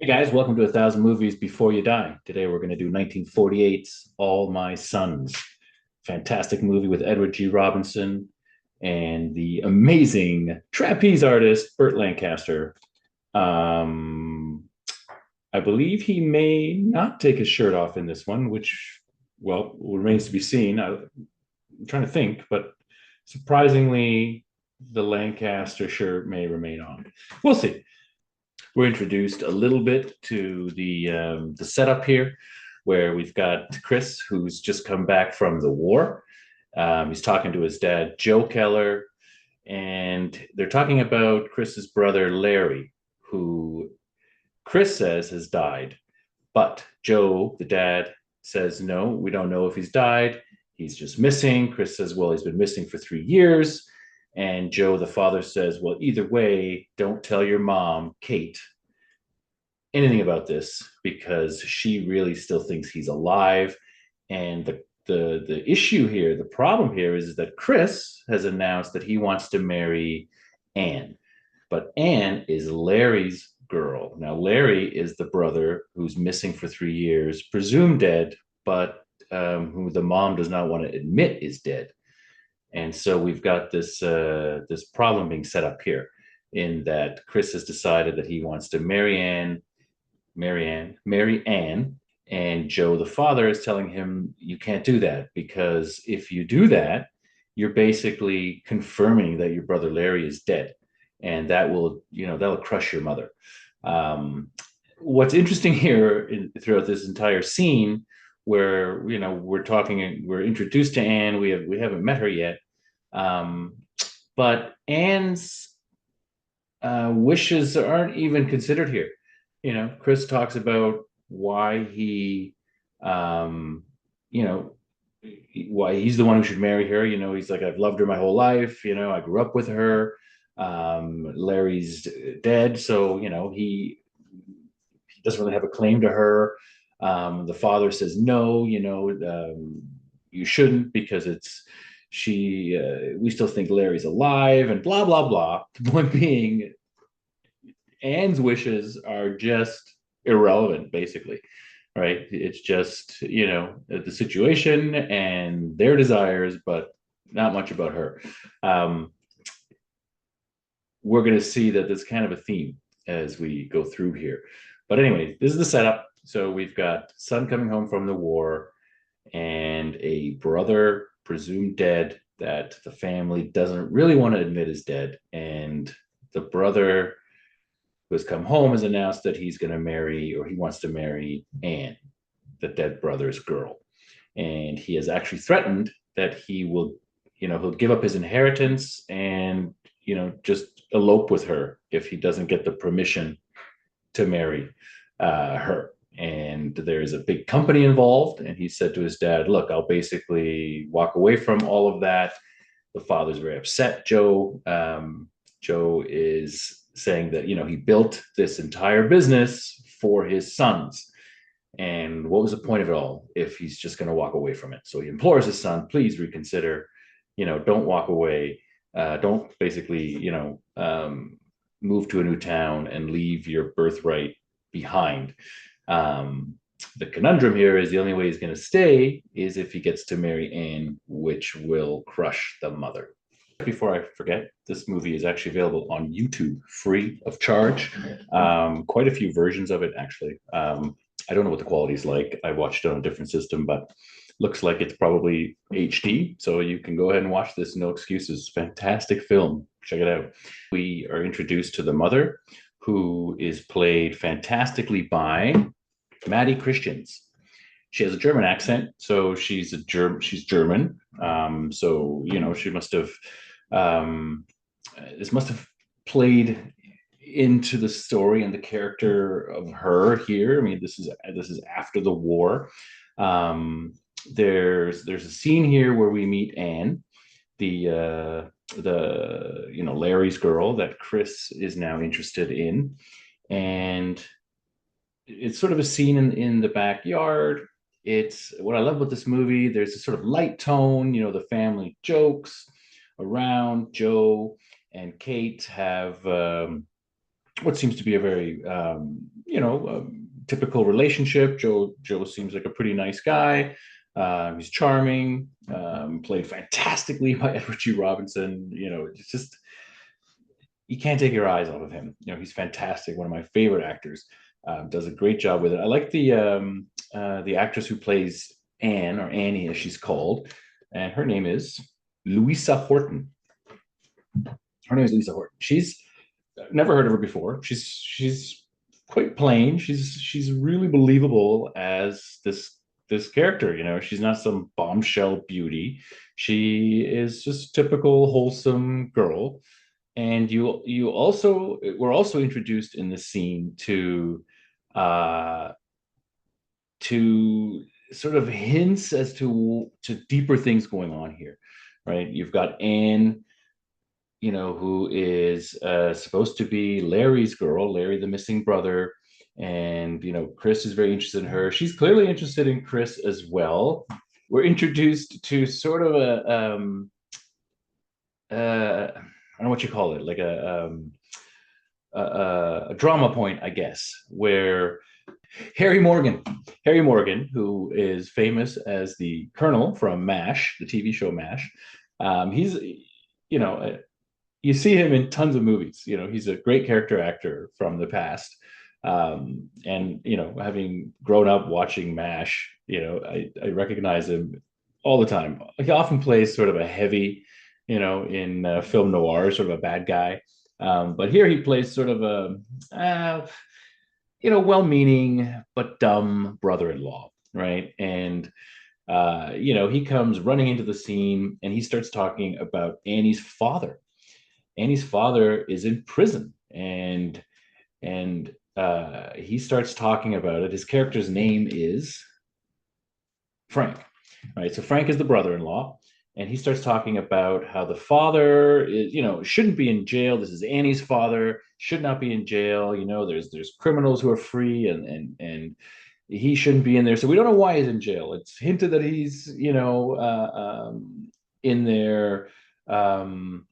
Hey guys, welcome to 1,000 Movies Before You Die. Today we're going to do 1948's All My Sons. Fantastic movie with Edward G. Robinson and the amazing trapeze artist Burt Lancaster. Um, I believe he may not take his shirt off in this one, which, well, remains to be seen. I'm trying to think, but surprisingly, the Lancaster shirt may remain on. We'll see. We're introduced a little bit to the setup here, where we've got Chris, who's just come back from the war. He's talking to his dad, Joe Keller, and they're talking about Chris's brother, Larry, who Chris says has died. But Joe, the dad, says, no, we don't know if he's died. He's just missing. Chris says, well, he's been missing for 3 years. And Joe, the father, says, well, either way, don't tell your mom, Kate, anything about this because she really still thinks he's alive. And the issue here, the problem here is that Chris has announced that he wants to marry Anne, but Anne is Larry's girl. Now, Larry is the brother who's missing for 3 years, presumed dead, but who the mom does not want to admit is dead. And so we've got this problem being set up here, in that Chris has decided that he wants to marry Anne, and Joe, the father, is telling him you can't do that because if you do that, you're basically confirming that your brother Larry is dead, and that'll crush your mother. Um, what's interesting here throughout this entire scene, where we're introduced to Anne, we haven't met her yet, um, but Anne's wishes aren't even considered here. Chris talks about why um, you know, why he's the one who should marry her. He's like, I've loved her my whole life. I grew up with her. Larry's dead, so he doesn't really have a claim to her. The father says no. You shouldn't because it's she. We still think Larry's alive, and blah blah blah. The point being, Anne's wishes are just irrelevant, basically, right? It's just, the situation and their desires, but not much about her. Um, we're going to see that there's kind of a theme as we go through here. But anyway, this is the setup. So we've got son coming home from the war and a brother presumed dead that the family doesn't really want to admit is dead. And the brother who has come home has announced that he's going to marry, or he wants to marry, Anne, the dead brother's girl. And he has actually threatened that he'll give up his inheritance and, just elope with her if he doesn't get the permission to marry her. And there's a big company involved. And he said to his dad, look, I'll basically walk away from all of that. The father's very upset. Joe is saying that he built this entire business for his sons, and what was the point of it all if he's just going to walk away from it? So he implores his son, please reconsider. Don't walk away. Don't basically move to a new town and leave your birthright behind. The conundrum here is the only way he's going to stay is if he gets to marry Anne, which will crush the mother. Before I forget, this movie is actually available on YouTube, free of charge. Quite a few versions of it, actually. I don't know what the quality is like. I watched it on a different system, but looks like it's probably HD. So you can go ahead and watch this. No excuses. Fantastic film. Check it out. We are introduced to the mother, who is played fantastically by Maddie Christians. She has a German accent, so she's German. So she must have this must have played into the story and the character of her here. I mean, this is after the war. There's a scene here where we meet Anne, the Larry's girl that Chris is now interested in, and it's sort of a scene in the backyard. It's what I love about this movie. There's a sort of light tone. The family jokes around. Joe and Kate have what seems to be a very typical relationship. Joe seems like a pretty nice guy. He's charming, played fantastically by Edward G. Robinson. It's just you can't take your eyes off of him. He's fantastic. One of my favorite actors. Does a great job with it. I like the actress who plays Anne, or Annie as she's called, and her name is Louisa Horton. Her name is Lisa Horton. She's never heard of her before. She's quite plain. She's really believable as this character. She's not some bombshell beauty. She is just typical wholesome girl. And you also we're also introduced in the scene uh to sort of hints as to deeper things going on here, right? You've got Anne, who is supposed to be Larry's girl, Larry, the missing brother. And, Chris is very interested in her. She's clearly interested in Chris as well. We're introduced to sort of I don't know what you call it, like a drama point, I guess, where Harry Morgan, who is famous as the Colonel from MASH, the TV show MASH, he's, you know, you see him in tons of movies. He's a great character actor from the past. And having grown up watching MASH, I recognize him all the time. He often plays sort of a heavy, in film noir, sort of a bad guy. But here he plays sort of well-meaning but dumb brother-in-law, right? And he comes running into the scene and he starts talking about Annie's father. Annie's father is in prison, and he starts talking about it. His character's name is Frank, right? So Frank is the brother-in-law, and he starts talking about how the father is, shouldn't be in jail. This is Annie's father, should not be in jail. There's criminals who are free, and he shouldn't be in there. So we don't know why he's in jail. It's hinted that he's, in there um,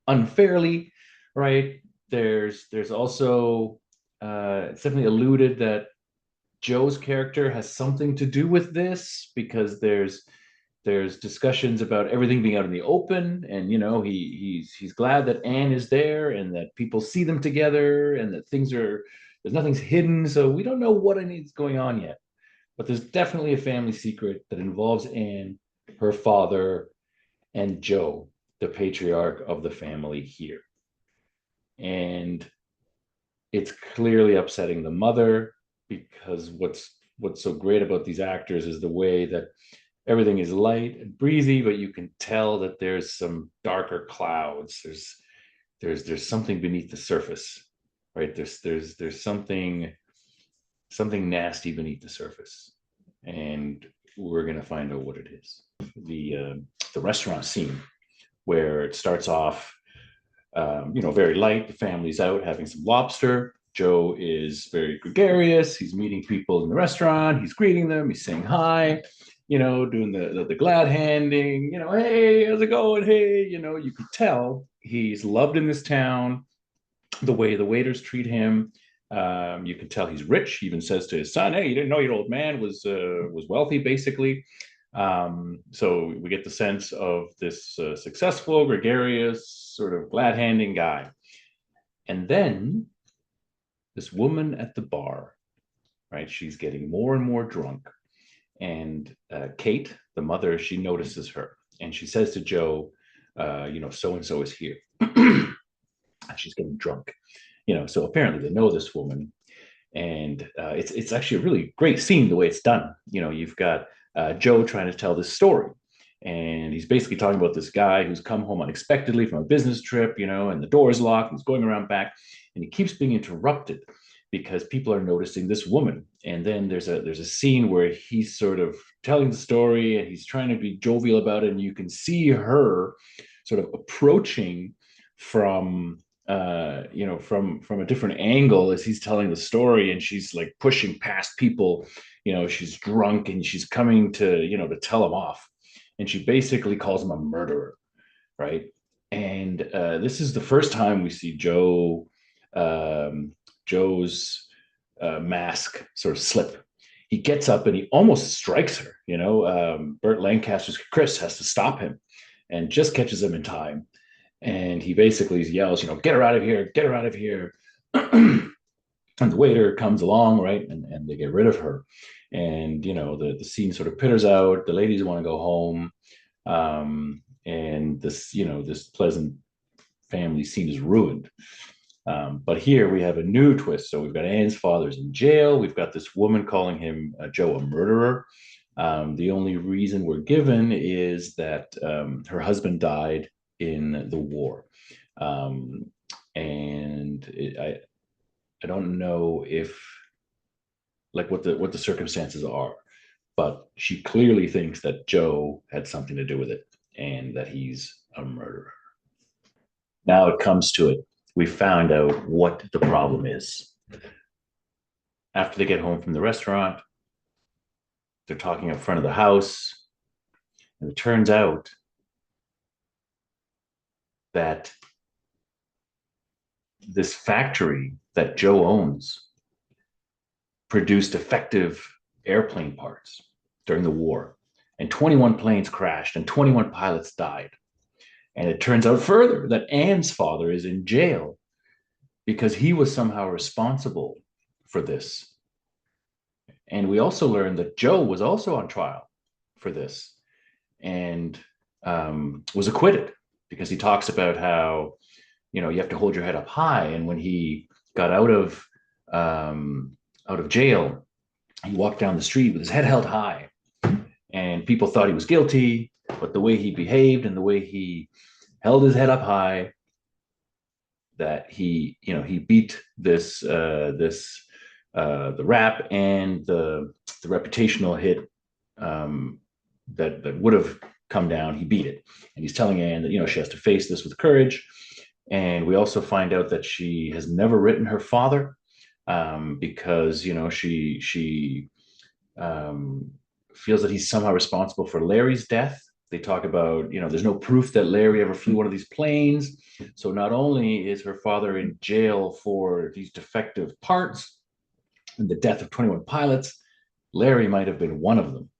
unfairly, right? There's also it's definitely alluded that Joe's character has something to do with this, because there's discussions about everything being out in the open, and he's glad that Anne is there and that people see them together and that there's nothing's hidden. So we don't know what is going on yet, but there's definitely a family secret that involves Anne, her father, and Joe, the patriarch of the family here. And it's clearly upsetting the mother, because what's so great about these actors is the way that everything is light and breezy, but you can tell that there's some darker clouds. There's something beneath the surface, right? There's something nasty beneath the surface, and we're gonna find out what it is. The restaurant scene, where it starts off very light. The family's out having some lobster. Joe is very gregarious. He's meeting people in the restaurant. He's greeting them. He's saying hi, doing the glad handing, hey, how's it going? Hey, you could tell he's loved in this town, the way the waiters treat him. You can tell he's rich. He even says to his son, hey, you didn't know your old man was wealthy, basically. So we get the sense of this successful, gregarious, sort of glad handing guy. And then this woman at the bar, right? She's getting more and more drunk. And Kate, the mother, she notices her, and she says to Joe, so and so is here. She's getting drunk. So apparently they know this woman. And it's actually a really great scene the way it's done. You've got Joe trying to tell this story, and he's basically talking about this guy who's come home unexpectedly from a business trip, and the door is locked, and he's going around back, and he keeps being interrupted because people are noticing this woman. And then there's a scene where he's sort of telling the story and he's trying to be jovial about it, and you can see her sort of approaching from from a different angle as he's telling the story, and she's like pushing past people. She's drunk and she's coming to tell him off, and she basically calls him a murderer, right? And And this is the first time we see Joe's mask sort of slip. He gets up and he almost strikes her. Burt Lancaster's Chris has to stop him and just catches him in time. And he basically yells, get her out of here, get her out of here. And the waiter comes along, right? And they get rid of her. And, the scene sort of pitters out. The ladies want to go home. And this pleasant family scene is ruined. But here we have a new twist. So we've got Anne's father's in jail. We've got this woman calling him Joe a murderer. The only reason we're given is that her husband died in the war. I don't know what the circumstances are, but she clearly thinks that Joe had something to do with it and that he's a murderer. Now it comes to it. We found out what the problem is. After they get home from the restaurant, they're talking up front of the house, and it turns out that this factory that Joe owns produced effective airplane parts during the war, and 21 planes crashed and 21 pilots died. And it turns out further that Anne's father is in jail because he was somehow responsible for this. And we also learned that Joe was also on trial for this and was acquitted because he talks about how, you have to hold your head up high. And when he got out of jail, he walked down the street with his head held high. And people thought he was guilty, but the way he behaved and the way he held his head up high, that he beat the rap and the reputational hit that would have come down. He beat it, and he's telling Anne that she has to face this with courage. And we also find out that she has never written her father because she feels that he's somehow responsible for Larry's death. They talk about, there's no proof that Larry ever flew one of these planes. So not only is her father in jail for these defective parts and the death of 21 pilots, Larry might have been one of them.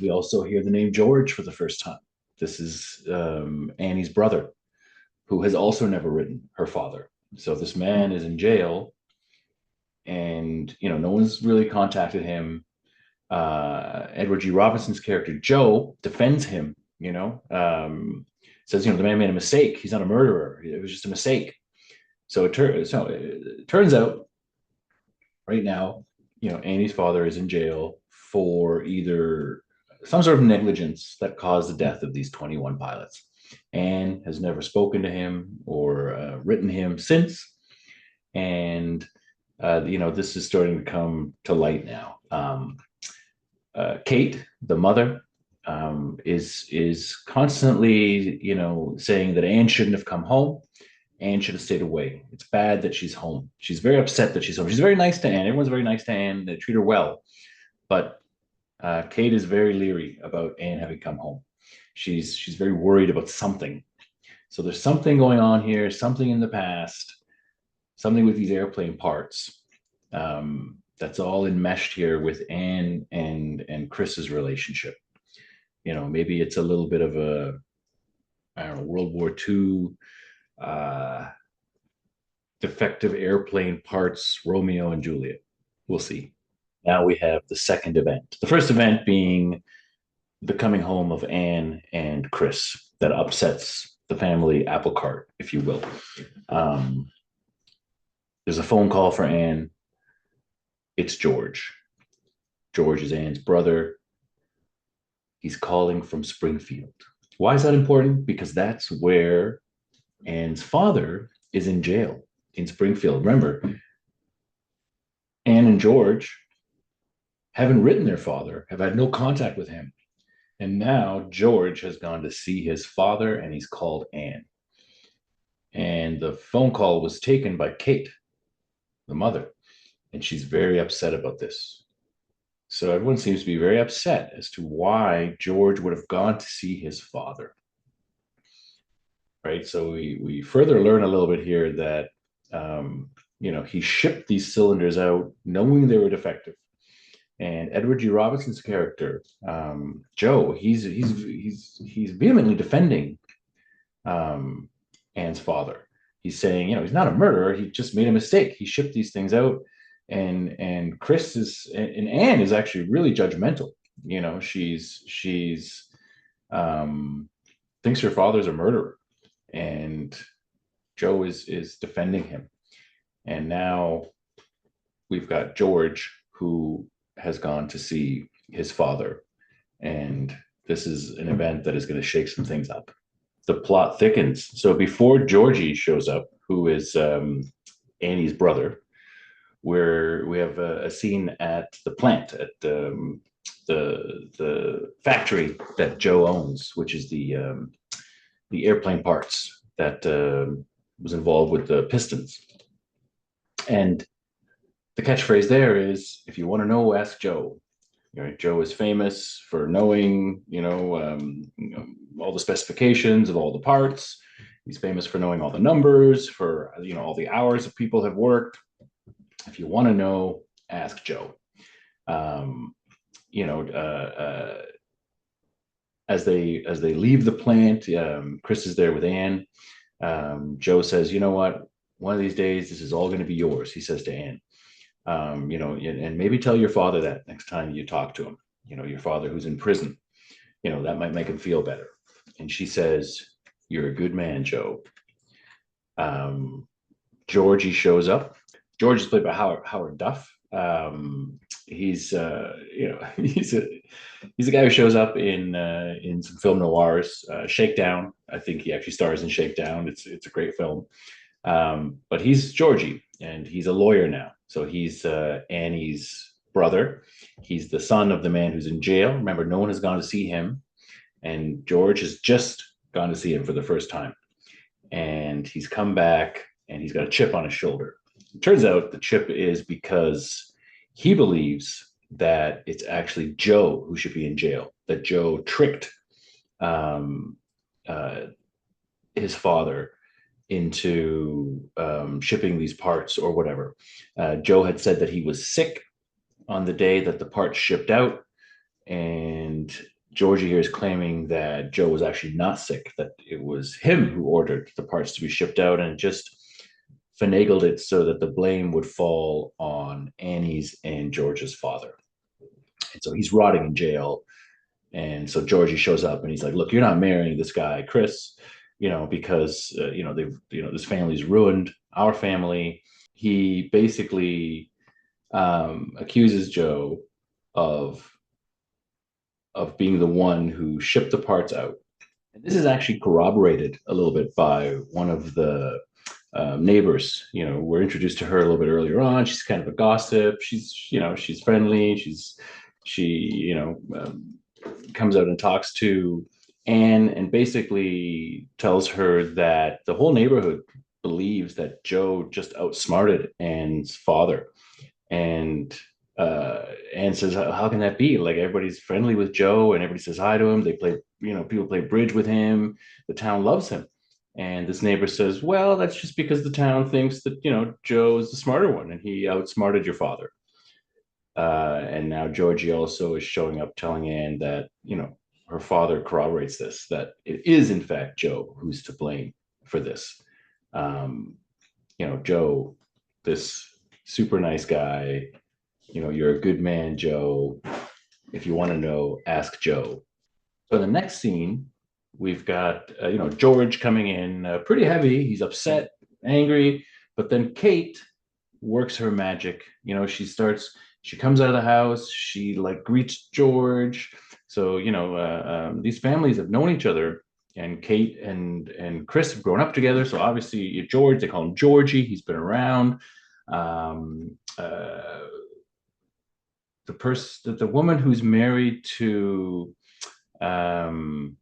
We also hear the name George for the first time. This is Annie's brother, who has also never written her father. So this man is in jail, and no one's really contacted him. Edward G. Robinson's character Joe defends him. Says the man made a mistake. He's not a murderer. It was just a mistake. So it turns out right now, Annie's father is in jail for either some sort of negligence that caused the death of these 21 pilots. Anne has never spoken to him or written him since. And, this is starting to come to light now. Kate, the mother, is constantly, saying that Anne shouldn't have come home. Anne should have stayed away. It's bad that she's home. She's very upset that she's home. She's very nice to Anne. Everyone's very nice to Anne. They treat her well. But Kate is very leery about Anne having come home. She's very worried about something. So there's something going on here, something in the past, something with these airplane parts. That's all enmeshed here with Anne and Chris's relationship. Maybe it's a little bit of a, World War II defective airplane parts, Romeo and Juliet. We'll see. Now we have the second event. The first event being the coming home of Anne and Chris that upsets the family apple cart, if you will. There's a phone call for Anne. It's George. George is Anne's brother. He's calling from Springfield. Why is that important? Because that's where Anne's father is in jail, in Springfield. Remember, Anne and George haven't written their father, have had no contact with him. And now George has gone to see his father, and he's called Anne. And the phone call was taken by Kate, the mother, and she's very upset about this. So everyone seems to be very upset as to why George would have gone to see his father. right? So we further learn a little bit here that he shipped these cylinders out knowing they were defective. And Edward G. Robinson's character, Joe, he's vehemently defending um, Anne's father. He's saying, he's not a murderer. He just made a mistake. He shipped these things out, and Chris is and Anne is actually really judgmental. She's thinks her father's a murderer, and Joe is defending him. And now we've got George, who has gone to see his father, and this is an event that is going to shake some things up. The plot thickens. So before Georgie shows up, who is Annie's brother, where we have a scene at the plant at the factory that Joe owns, which is the airplane parts that was involved with the pistons. And the catchphrase there is, "If you want to know, ask Joe." Joe is famous for knowing, all the specifications of all the parts. He's famous for knowing all the numbers, for all the hours that people have worked. If you want to know, ask Joe. As they leave the plant, Chris is there with Anne. Joe says, "You know what? One of these days, this is all going to be yours," he says to Anne. And maybe tell your father that next time you talk to him, your father who's in prison, that might make him feel better. And she says, "You're a good man, Joe." Georgie shows up. George is played by Howard Duff. He's he's a guy who shows up in some film noirs. Shakedown, I think he actually stars in Shakedown. It's a great film. But he's Georgie, and he's a lawyer now. So he's Annie's brother. He's the son of the man who's in jail. Remember, no one has gone to see him, and George has just gone to see him for the first time. And he's come back, and he's got a chip on his shoulder. It turns out the chip is because he believes that it's actually Joe who should be in jail, that Joe tricked his father into shipping these parts or whatever. Joe had said that he was sick on the day that the parts shipped out, and Georgie here is claiming that Joe was actually not sick, that it was him who ordered the parts to be shipped out and just finagled it so that the blame would fall on Annie's and George's father. And so he's rotting in jail. And so Georgie shows up and he's like, "Look, you're not marrying this guy, Chris, because this family's ruined our family." He basically accuses Joe of being the one who shipped the parts out. And this is actually corroborated a little bit by one of the neighbors. We're introduced to her a little bit earlier on. She's kind of a gossip. She's friendly. She comes out and talks to Anne and basically tells her that the whole neighborhood believes that Joe just outsmarted Anne's father. And Anne says, "How can that be? Like, everybody's friendly with Joe and everybody says hi to him. They play, people play bridge with him. The town loves him." And this neighbor says, "Well, that's just because the town thinks that, Joe is the smarter one and he outsmarted your father." And now Georgie also is showing up telling Anne that, her father corroborates this, that it is in fact Joe who's to blame for this. Joe, this super nice guy, you're a good man, Joe. If you want to know, ask Joe. So the next scene, we've got, George coming in pretty heavy. He's upset, angry, but then Kate works her magic. She comes out of the house. She greets George. So, these families have known each other, and Kate and Chris have grown up together. So obviously George, they call him Georgie. He's been around. The woman who's married to the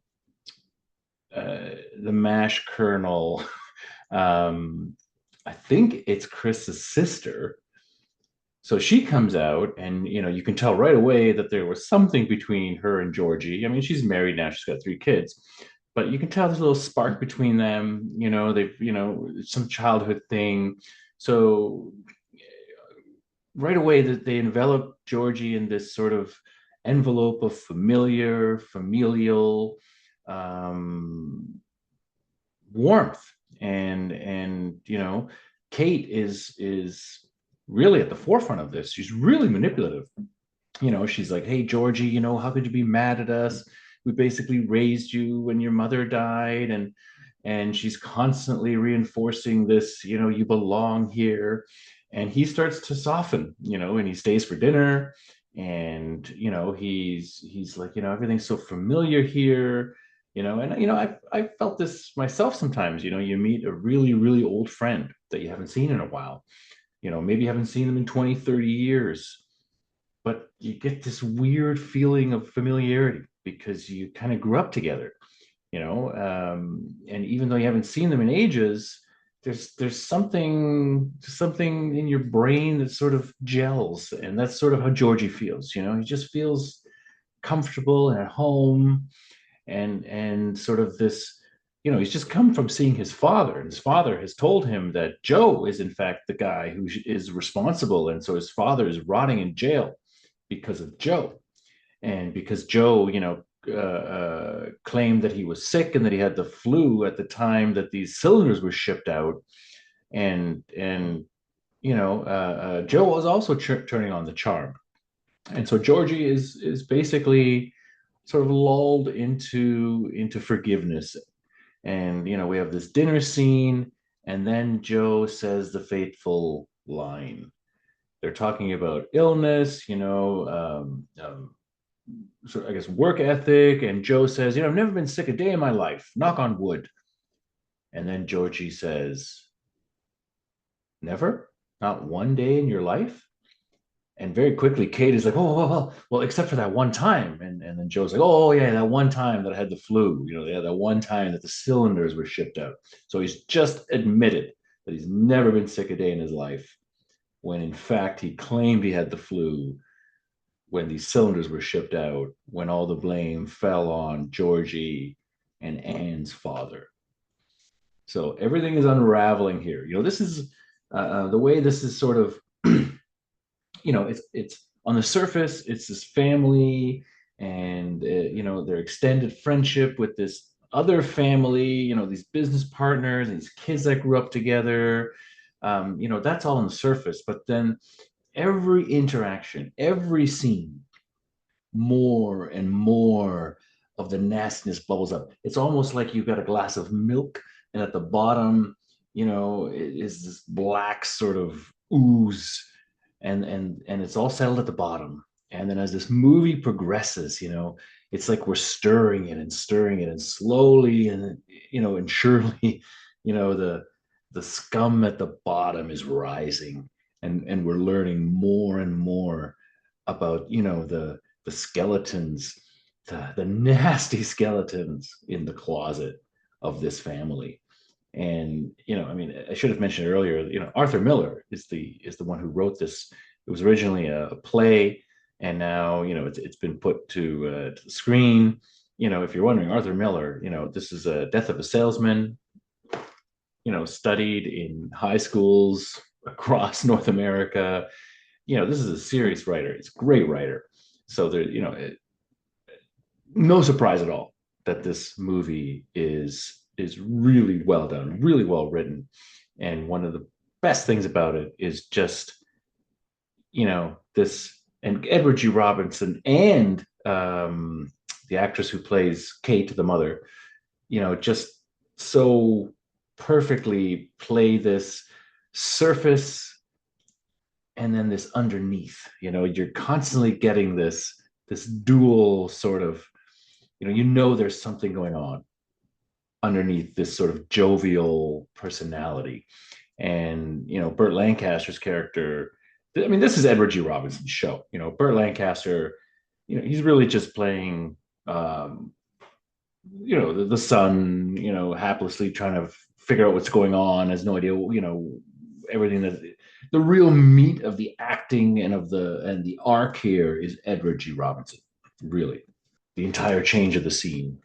MASH colonel, I think it's Chris's sister. So she comes out, and you can tell right away that there was something between her and Georgie. I mean, she's married now; she's got 3 kids, but you can tell there's a little spark between them. They've, some childhood thing. So right away that they envelop Georgie in this sort of envelope of familial um, warmth, and Kate is really at the forefront of this. She's really manipulative. She's like, hey, Georgie, how could you be mad at us? We basically raised you when your mother died. And she's constantly reinforcing this, you belong here. And he starts to soften, and he stays for dinner. And, he's like, everything's so familiar here. And I felt this myself sometimes. You meet a really, really old friend that you haven't seen in a while. Maybe you haven't seen them in 20, 30 years, but you get this weird feeling of familiarity because you kind of grew up together, and even though you haven't seen them in ages, there's something in your brain that sort of gels, and that's sort of how Georgie feels. He just feels comfortable and at home, and sort of this. He's just come from seeing his father, and his father has told him that Joe is in fact the guy who is responsible, and so his father is rotting in jail because of Joe. And because Joe, claimed that he was sick and that he had the flu at the time that these cylinders were shipped out. And Joe was also turning on the charm. And so Georgie is basically sort of lulled into forgiveness. And we have this dinner scene, and then Joe says the fateful line. They're talking about illness, sort of, I guess, work ethic. And Joe says, I've never been sick a day in my life, knock on wood. And then Georgie says, never? Not one day in your life? And very quickly, Kate is like, oh, well, except for that one time. And then Joe's like, oh, yeah, that one time that I had the flu. Yeah, that one time that the cylinders were shipped out. So he's just admitted that he's never been sick a day in his life, when in fact he claimed he had the flu when these cylinders were shipped out, when all the blame fell on Georgie and Anne's father. So everything is unraveling here. This is the way this is sort of, it's on the surface, it's this family and, their extended friendship with this other family, these business partners, these kids that grew up together. That's all on the surface. But then every interaction, every scene, more and more of the nastiness bubbles up. It's almost like you've got a glass of milk, and at the bottom, is this black sort of ooze, and it's all settled at the bottom. And then as this movie progresses, it's like we're stirring it, and slowly and and surely, the scum at the bottom is rising, and we're learning more and more about the skeletons, the nasty skeletons in the closet of this family. And I mean, I should have mentioned earlier, Arthur Miller is the one who wrote this. It was originally a play, and now it's been put to the screen. If you're wondering, Arthur Miller, this is a Death of a Salesman. Studied in high schools across North America. This is a serious writer. It's a great writer. So there, no surprise at all that this movie is really well done, really well written. And one of the best things about it is just, this, and Edward G. Robinson and the actress who plays Kate, the mother, just so perfectly play this surface and then this underneath. You're constantly getting this dual sort of, there's something going on underneath this sort of jovial personality. And Burt Lancaster's character, I mean, this is Edward G. Robinson's show. Burt Lancaster, he's really just playing the son, haplessly trying to figure out what's going on, has no idea, everything that the real meat of the acting and the arc here is Edward G. Robinson. Really, the entire change of the scene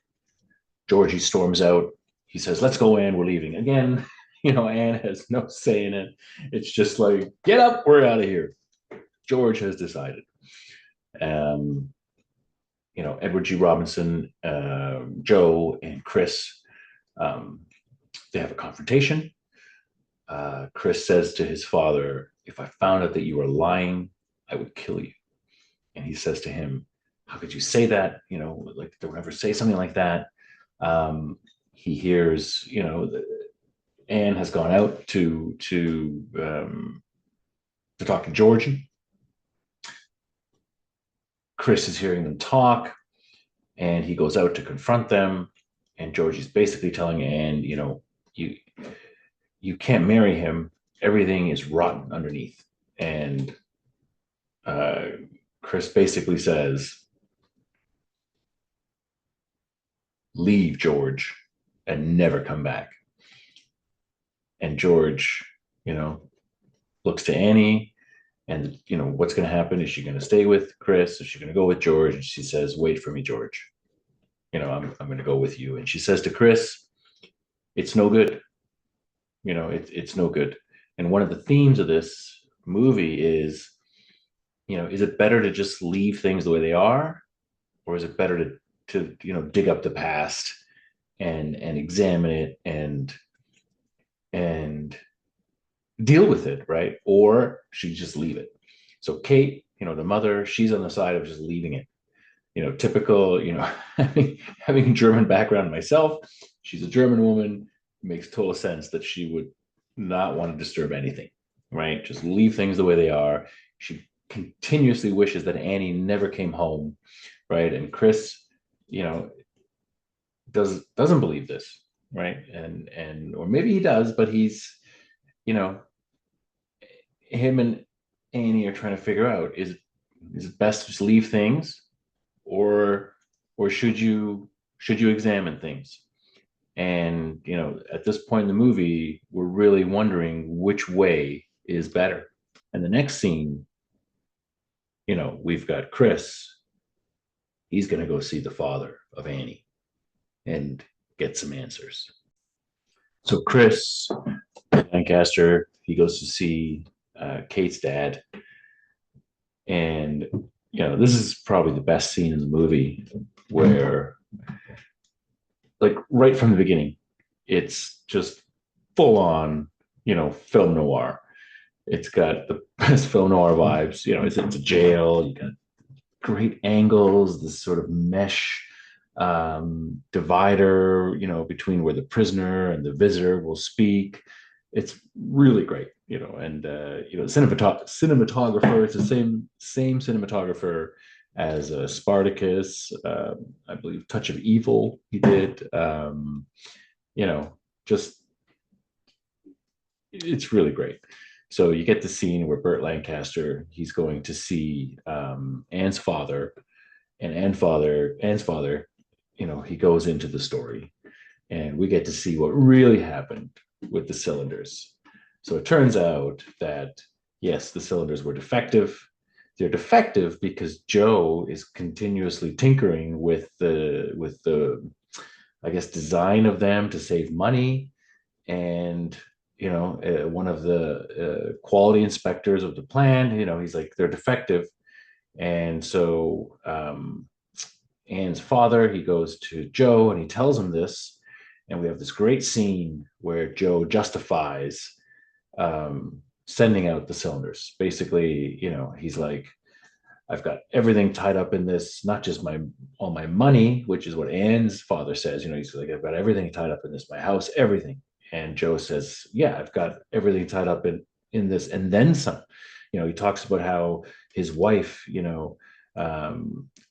Georgie storms out. He says, "Let's go, Anne. We're leaving." Again, Anne has no say in it. It's just like, get up, we're out of here. George has decided. Um, Edward G. Robinson, Joe, and Chris, um, they have a confrontation. Chris says to his father, "If I found out that you were lying, I would kill you." And he says to him, "How could you say that? Like, don't ever say something like that." He hears, Anne has gone out to talk to Georgie. Chris is hearing them talk, and he goes out to confront them. And Georgie's basically telling Anne, you you can't marry him. Everything is rotten underneath. And uh, Chris basically says, "Leave, George, and never come back." And George, you know, looks to Annie, and what's going to happen? Is she going to stay with Chris? Is she going to go with George? And she says, "Wait for me, George. I'm going to go with you." And she says to Chris, "It's no good. It's no good." And one of the themes of this movie is it better to just leave things the way they are, or is it better to dig up the past and examine it and deal with it, right? Or should you just leave it? So Kate, the mother, she's on the side of just leaving it. Typical, having a German background myself, she's a German woman. It makes total sense that she would not want to disturb anything, right? Just leave things the way they are. She continuously wishes that Annie never came home, right? And Chris, you know, doesn't believe this, right? And or maybe he does, but he's, you know, him and Annie are trying to figure out, is it best to just leave things, or should you examine things? And at this point in the movie, we're really wondering which way is better. And the next scene, we've got Chris. He's going to go see the father of Annie and get some answers. So Chris Lancaster, he goes to see Kate's dad, and this is probably the best scene in the movie, where, like, right from the beginning, it's just full on, film noir. It's got the best film noir vibes. It's a jail. You got great angles, this sort of mesh divider, between where the prisoner and the visitor will speak. It's really great, and cinematographer. It's the same cinematographer as Spartacus. I believe Touch of Evil he did. You know, just it's really great. So you get the scene where Burt Lancaster, he's going to see Anne's father, and Anne's father, he goes into the story, and we get to see what really happened with the cylinders. So it turns out that, yes, the cylinders were defective. They're defective because Joe is continuously tinkering with the I guess design of them to save money. And one of the quality inspectors of the plant, he's like, they're defective. And so Anne's father, he goes to Joe and he tells him this, and we have this great scene where Joe justifies sending out the cylinders. Basically, he's like, "I've got everything tied up in this, not just all my money," which is what Anne's father says. He's like, "I've got everything tied up in this, my house, everything." And Joe says, "Yeah, I've got everything tied up in this, and then some." He talks about how his wife,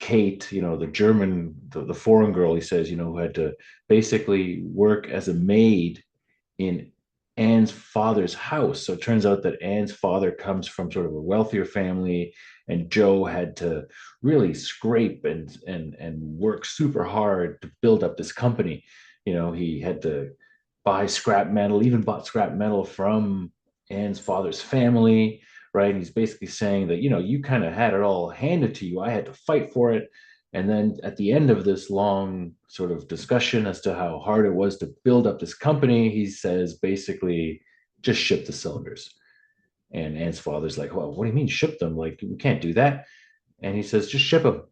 Kate, the German, the foreign girl, he says, who had to basically work as a maid in Anne's father's house. So it turns out that Anne's father comes from sort of a wealthier family, and Joe had to really scrape and work super hard to build up this company. He had to buy scrap metal, even bought scrap metal from Anne's father's family, right? And he's basically saying that, you kind of had it all handed to you. I had to fight for it. And then at the end of this long sort of discussion as to how hard it was to build up this company, he says basically, just ship the cylinders. And Anne's father's like, well, what do you mean ship them? Like, we can't do that. And he says, just ship them.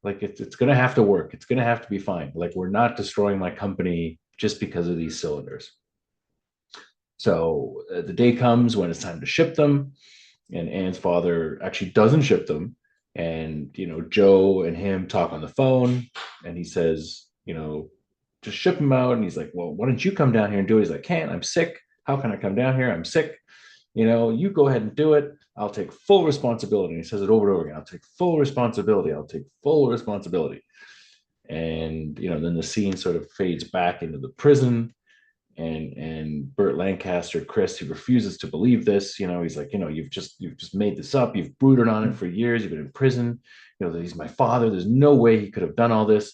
Like, it's going to have to work. It's going to have to be fine. Like, we're not destroying my company just because of these cylinders. So the day comes when it's time to ship them, and Anne's father actually doesn't ship them. And Joe and him talk on the phone, and he says, just ship them out. And he's like, well, why don't you come down here and do it? He's like, can't. I'm sick. How can I come down here? I'm sick. You go ahead and do it. I'll take full responsibility. And he says it over and over again. I'll take full responsibility. I'll take full responsibility. And then the scene sort of fades back into the prison, and Burt Lancaster, Chris, he refuses to believe this. He's like, you've just made this up. You've brooded on it for years. You've been in prison. He's my father. There's no way he could have done all this.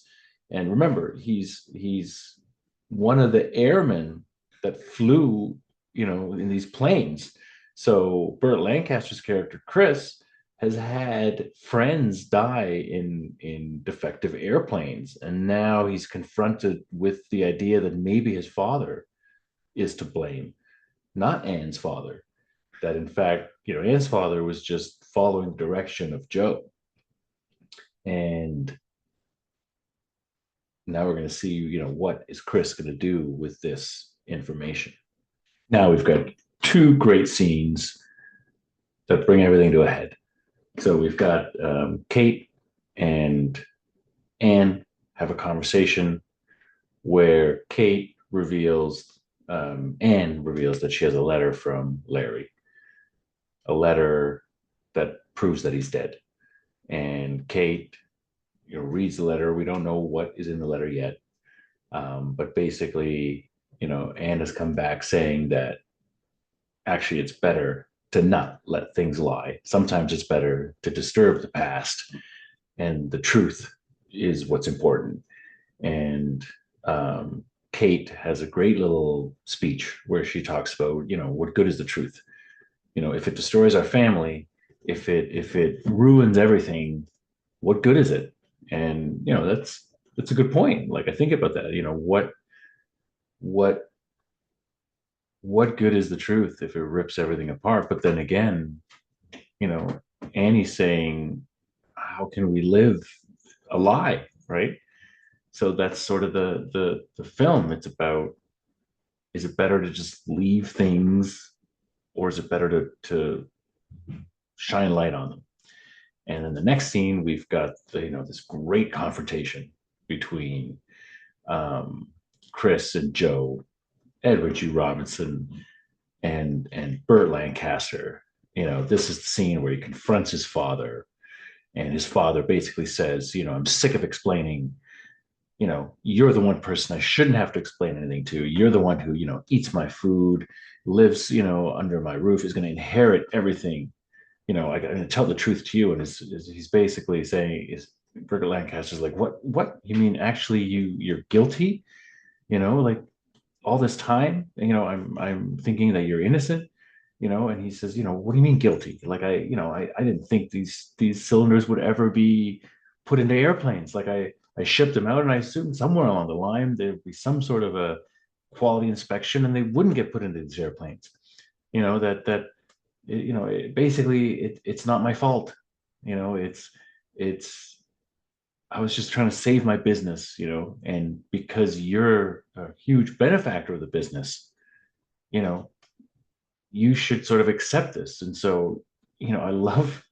And remember, he's one of the airmen that flew, in these planes. So Burt Lancaster's character, Chris, has had friends die in defective airplanes, and now he's confronted with the idea that maybe his father is to blame, not Anne's father. That in fact, Anne's father was just following the direction of Joe. And now we're going to see, what is Chris going to do with this information. Now we've got two great scenes that bring everything to a head. So we've got Kate and Anne have a conversation where Anne reveals that she has a letter from Larry, a letter that proves that he's dead. And Kate, reads the letter. We don't know what is in the letter yet, but basically, Anne has come back saying that actually it's better to not let things lie. Sometimes it's better to disturb the past, and the truth is what's important. And Kate has a great little speech where she talks about, what good is the truth? If it destroys our family, if it ruins everything, what good is it? And that's a good point. Like, I think about that. What what good is the truth if it rips everything apart? But then again, you know, Annie's saying, how can we live a lie, right? So that's sort of the film. It's about, is it better to just leave things, or is it better to shine light on them? And then the next scene, we've got this great confrontation between Chris and Joe, Edward G. Robinson, and Burt Lancaster. This is the scene where he confronts his father, and his father basically says, I'm sick of explaining. You're the one person I shouldn't have to explain anything to. You're the one who, eats my food, lives, under my roof, is going to inherit everything. I'm going to tell the truth to you. And he's basically saying, is Burt Lancaster's like, what? You mean actually you're guilty? Like, all this time, I'm thinking that you're innocent, and he says, what do you mean guilty? Like, I didn't think these cylinders would ever be put into airplanes. Like, I shipped them out, and I assumed somewhere along the line there'd be some sort of a quality inspection, and they wouldn't get put into these airplanes. Basically, it's not my fault. It's I was just trying to save my business, and because you're a huge benefactor of the business, you know, you should sort of accept this. And so, I love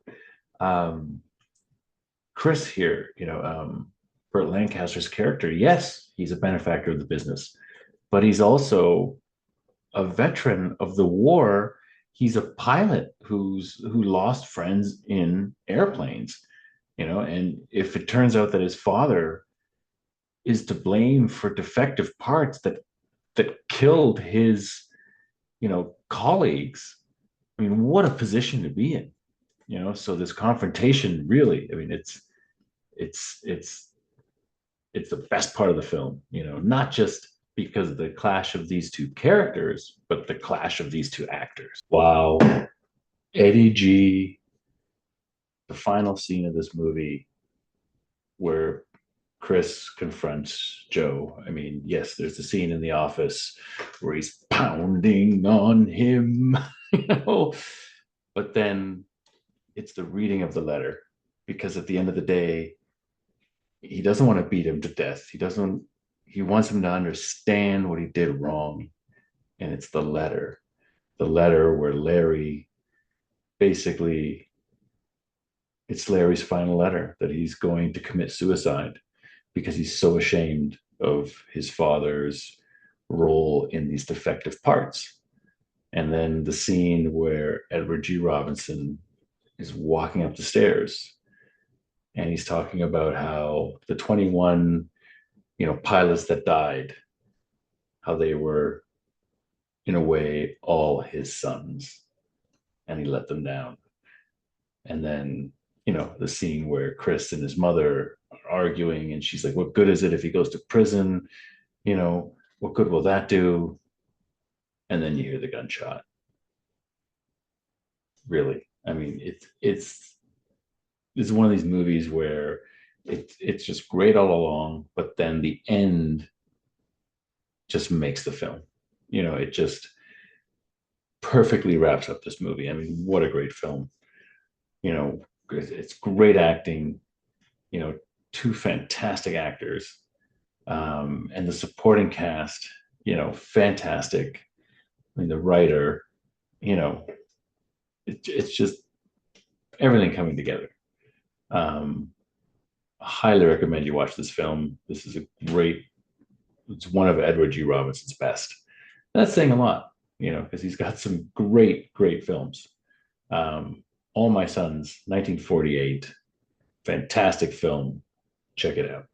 um, Chris here, Burt Lancaster's character. Yes, he's a benefactor of the business, but he's also a veteran of the war. He's a pilot who lost friends in airplanes, and if it turns out that his father is to blame for defective parts that killed his colleagues, I mean, what a position to be in. So this confrontation, really, I mean, it's the best part of the film, not just because of the clash of these two characters, but the clash of these two actors. Wow. Eddie G, the final scene of this movie, where Chris confronts Joe. I mean, yes, there's the scene in the office where he's pounding on him, you know, but then it's the reading of the letter, because at the end of the day, he doesn't want to beat him to death. He wants him to understand what he did wrong. And it's the letter where Larry basically, it's Larry's final letter that he's going to commit suicide because he's so ashamed of his father's role in these defective parts. And then the scene where Edward G. Robinson is walking up the stairs and he's talking about how the 21, pilots that died, how they were in a way all his sons, and he let them down. And then, the scene where Chris and his mother are arguing, and she's like, what good is it if he goes to prison? What good will that do? And then you hear the gunshot. Really, I mean, it's one of these movies where it's just great all along, but then the end just makes the film. It just perfectly wraps up this movie. I mean, what a great film. It's great acting, you know, two fantastic actors, and the supporting cast, fantastic. I mean, the writer, you know, it's just everything coming together. Um, I highly recommend you watch this film. This is it's one of Edward G. Robinson's best. That's saying a lot, because he's got some great, great films. All My Sons, 1948, fantastic film. Check it out.